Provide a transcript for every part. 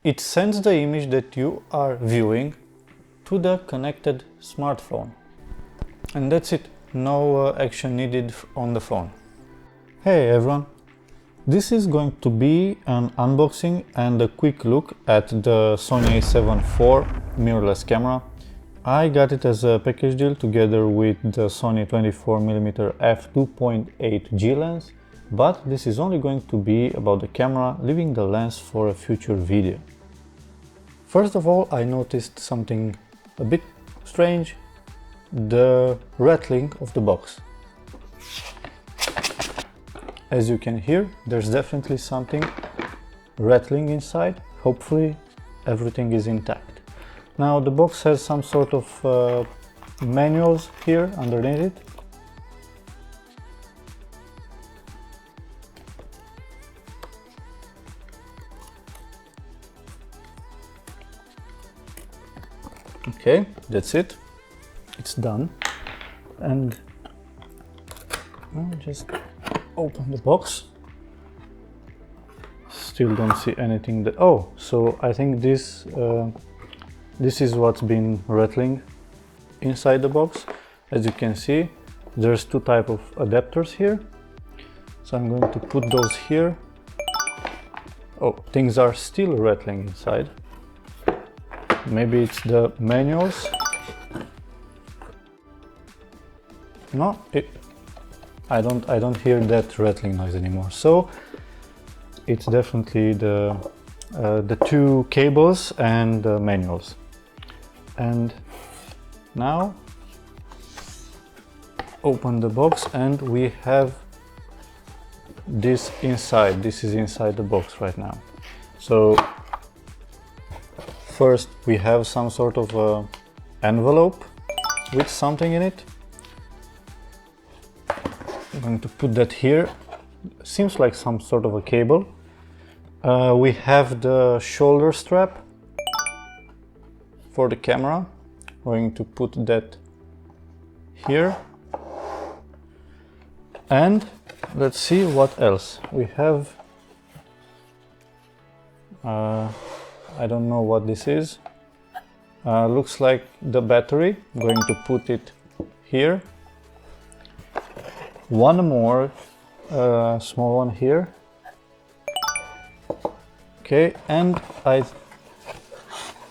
it sends the image that you are viewing to the connected smartphone. And that's it. No action needed on the phone. Hey everyone! This is going to be an unboxing and a quick look at the Sony A7 IV mirrorless camera. I got it as a package deal together with the Sony 24mm f2.8G lens, but this is only going to be about the camera, leaving the lens for a future video. First of all, I noticed something a bit strange: the rattling of the box. As you can hear, there's definitely something rattling inside. Hopefully everything is intact. Now the box has some sort of manuals here underneath it. Okay, that's it. It's done. And I'll just open the box. Still don't see anything that... Oh, so I think this is what's been rattling inside the box. As you can see, there's two types of adapters here. So I'm going to put those here. Oh, things are still rattling inside. Maybe it's the manuals. No, I don't hear that rattling noise anymore. So it's definitely the two cables and the manuals. And now open the box and we have this inside. This is inside the box right now. So first we have some sort of envelope with something in it. I'm going to put that here. Seems like some sort of a cable. We have the shoulder strap for the camera. I'm going to put that here. And let's see what else we have. I don't know what this is. Looks like the battery. I'm going to put it here. One more small one here. Okay, and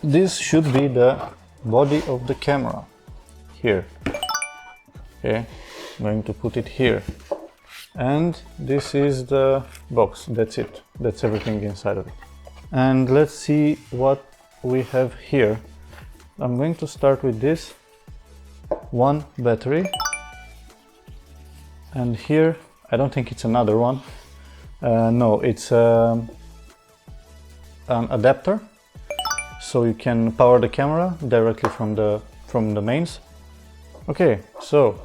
this should be the body of the camera here. Okay, I'm going to put it here. And this is the box. That's it. That's everything inside of it. And let's see what we have here. I'm going to start with this one battery. And here, I don't think it's another one. No, it's an adapter, so you can power the camera directly from the mains. Okay, so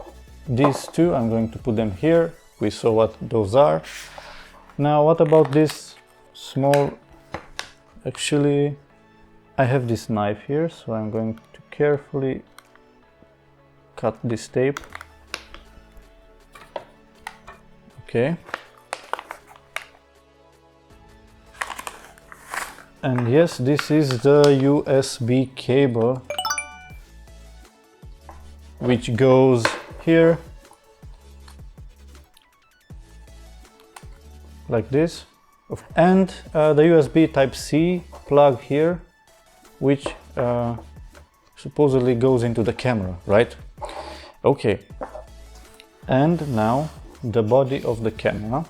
these two, I'm going to put them here. We saw what those are. Now, what about this small? Actually, I have this knife here, so I'm going to carefully cut this tape. Okay. And yes, this is the USB cable which goes here like this, and the USB Type-C plug here, which supposedly goes into the camera, right? Okay. And now the body of the camera.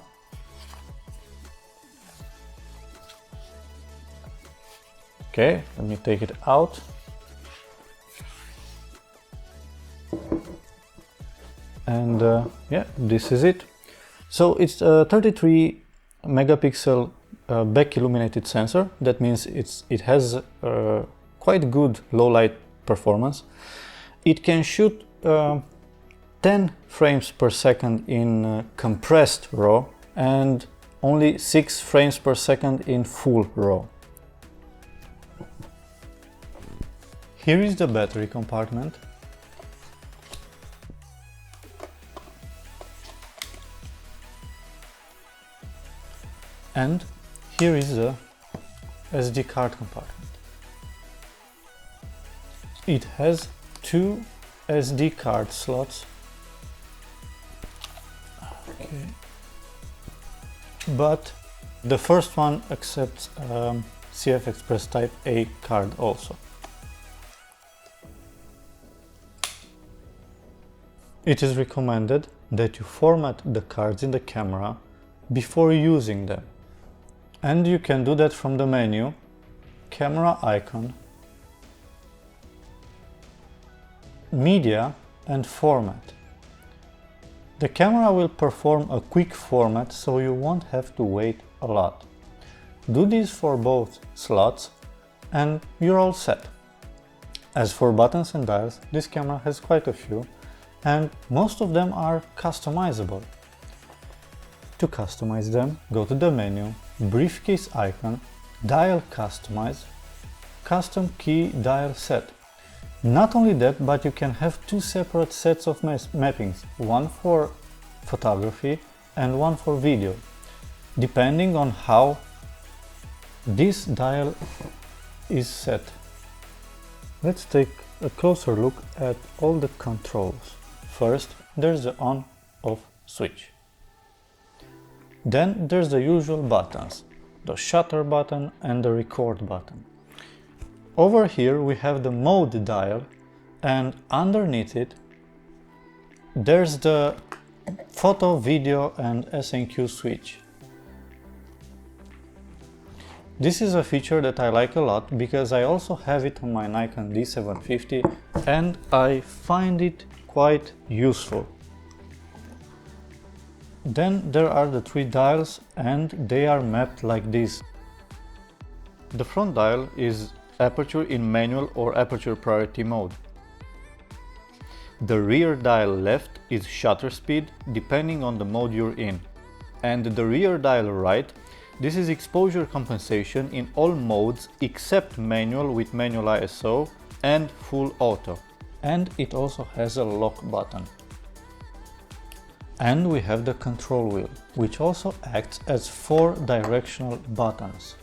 Okay, let me take it out. And yeah, this is it. So it's a 33 megapixel back illuminated sensor. That means it has quite good low light performance. It can shoot 10 frames per second in compressed RAW and only 6 frames per second in full RAW. Here is the battery compartment. And here is the SD card compartment. It has two SD card slots, okay, but the first one accepts CF Express Type A card also. It is recommended that you format the cards in the camera before using them, and you can do that from the menu, camera icon, media and format. The camera will perform a quick format, so you won't have to wait a lot. Do this for both slots and you're all set. As for buttons and dials, this camera has quite a few, and most of them are customizable. To customize them, go to the menu, briefcase icon, dial customize, custom key dial set. Not only that, but you can have two separate sets of mappings, one for photography and one for video, depending on how this dial is set. Let's take a closer look at all the controls. First, there's the on-off switch. Then there's the usual buttons, the shutter button and the record button. Over here we have the mode dial, and underneath it there's the photo, video and SNQ switch. This is a feature that I like a lot because I also have it on my Nikon D750 and I find it quite useful. Then there are the three dials and they are mapped like this. The front dial is aperture in manual or aperture priority mode. The rear dial left is shutter speed depending on the mode you're in. And the rear dial right, this is exposure compensation in all modes except manual with manual ISO and full auto. And it also has a lock button. And we have the control wheel, which also acts as 4 directional buttons.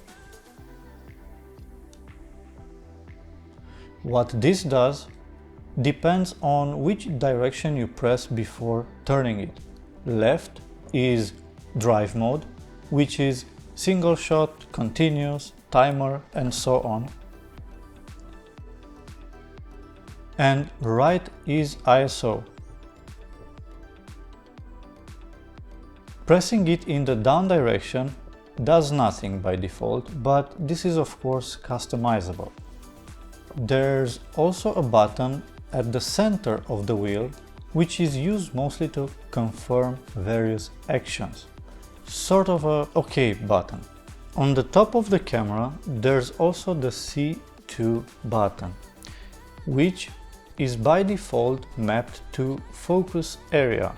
What this does depends on which direction you press before turning it. Left is drive mode, which is single shot, continuous, timer and so on. And right is ISO. Pressing it in the down direction does nothing by default, but this is of course customizable. There's also a button at the center of the wheel, which is used mostly to confirm various actions. Sort of a OK button. On the top of the camera there's also the C2 button, which is by default mapped to focus area.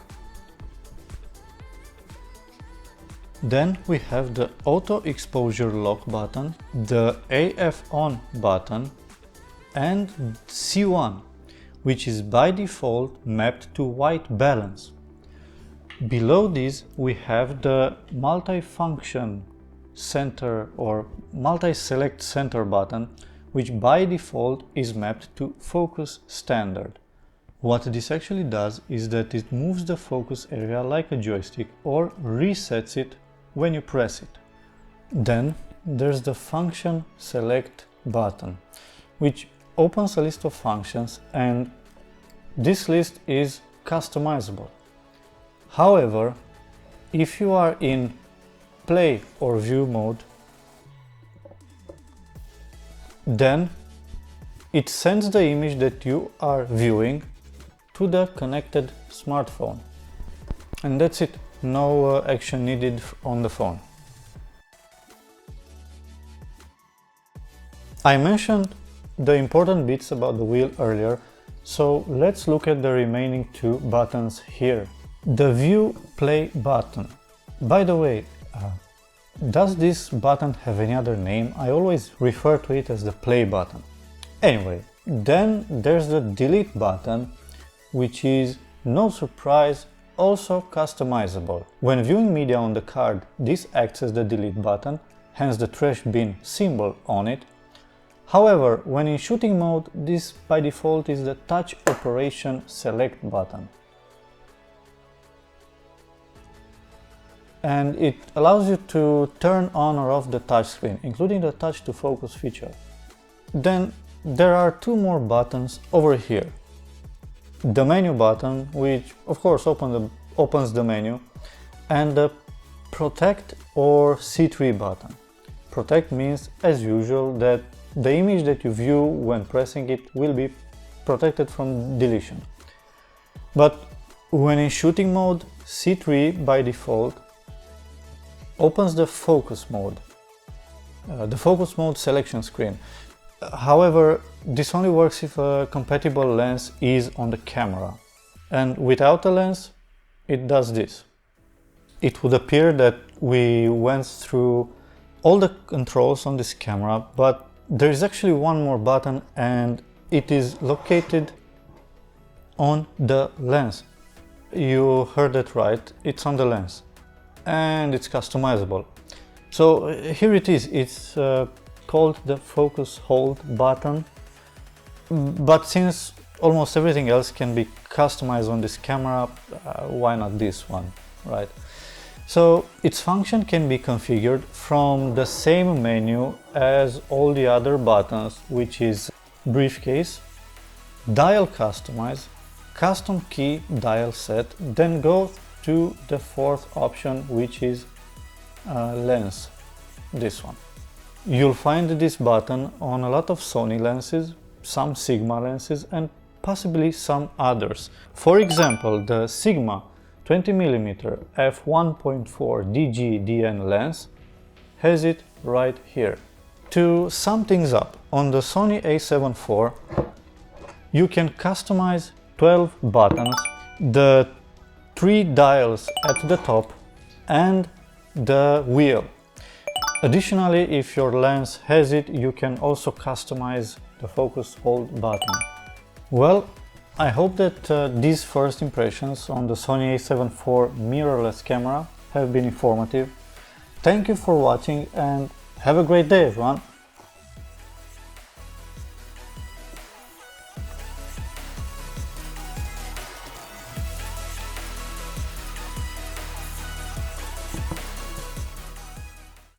Then we have the auto exposure lock button, the AF on button and C1, which is by default mapped to white balance. Below this we have the multi-function center or multi-select center button, which by default is mapped to focus standard. What this actually does is that it moves the focus area like a joystick or resets it when you press it. Then there's the function select button, which opens a list of functions, and this list is customizable. However, if you are in play or view mode, then it sends the image that you are viewing to the connected smartphone. And that's it. No action needed on the phone. I mentioned the important bits about the wheel earlier, so let's look at the remaining 2 buttons here. The view play button. By the way, does this button have any other name? I always refer to it as the play button. Anyway, then there's the delete button, which is, no surprise, also customizable. When viewing media on the card, this acts as the delete button, hence the trash bin symbol on it. However, when in shooting mode, this by default is the touch operation select button. And it allows you to turn on or off the touch screen, including the touch to focus feature. Then there are two more buttons over here. The menu button, which of course opens the menu, and the protect or C3 button. Protect means, as usual, that the image that you view when pressing it will be protected from deletion. But when in shooting mode, C3 by default opens the focus mode selection screen. However, this only works if a compatible lens is on the camera, and without a lens it does this. It would appear that we went through all the controls on this camera, but there is actually one more button, and it is located on the lens. You heard it right, it's on the lens, and it's customizable. So here it is, it's called the focus hold button, but since almost everything else can be customized on this camera, why not this one, right? So its function can be configured from the same menu as all the other buttons, which is briefcase, dial customize, custom key dial set, then go to the fourth option, which is lens, this one. You'll find this button on a lot of Sony lenses, some Sigma lenses, and possibly some others. For example, the Sigma 20mm f1.4 DG/DN lens has it right here. To sum things up, on the Sony A7 IV you can customize 12 buttons, the 3 dials at the top and the wheel. Additionally, if your lens has it, you can also customize the focus hold button. Well, I hope that these first impressions on the Sony A7 IV mirrorless camera have been informative. Thank you for watching and have a great day, everyone!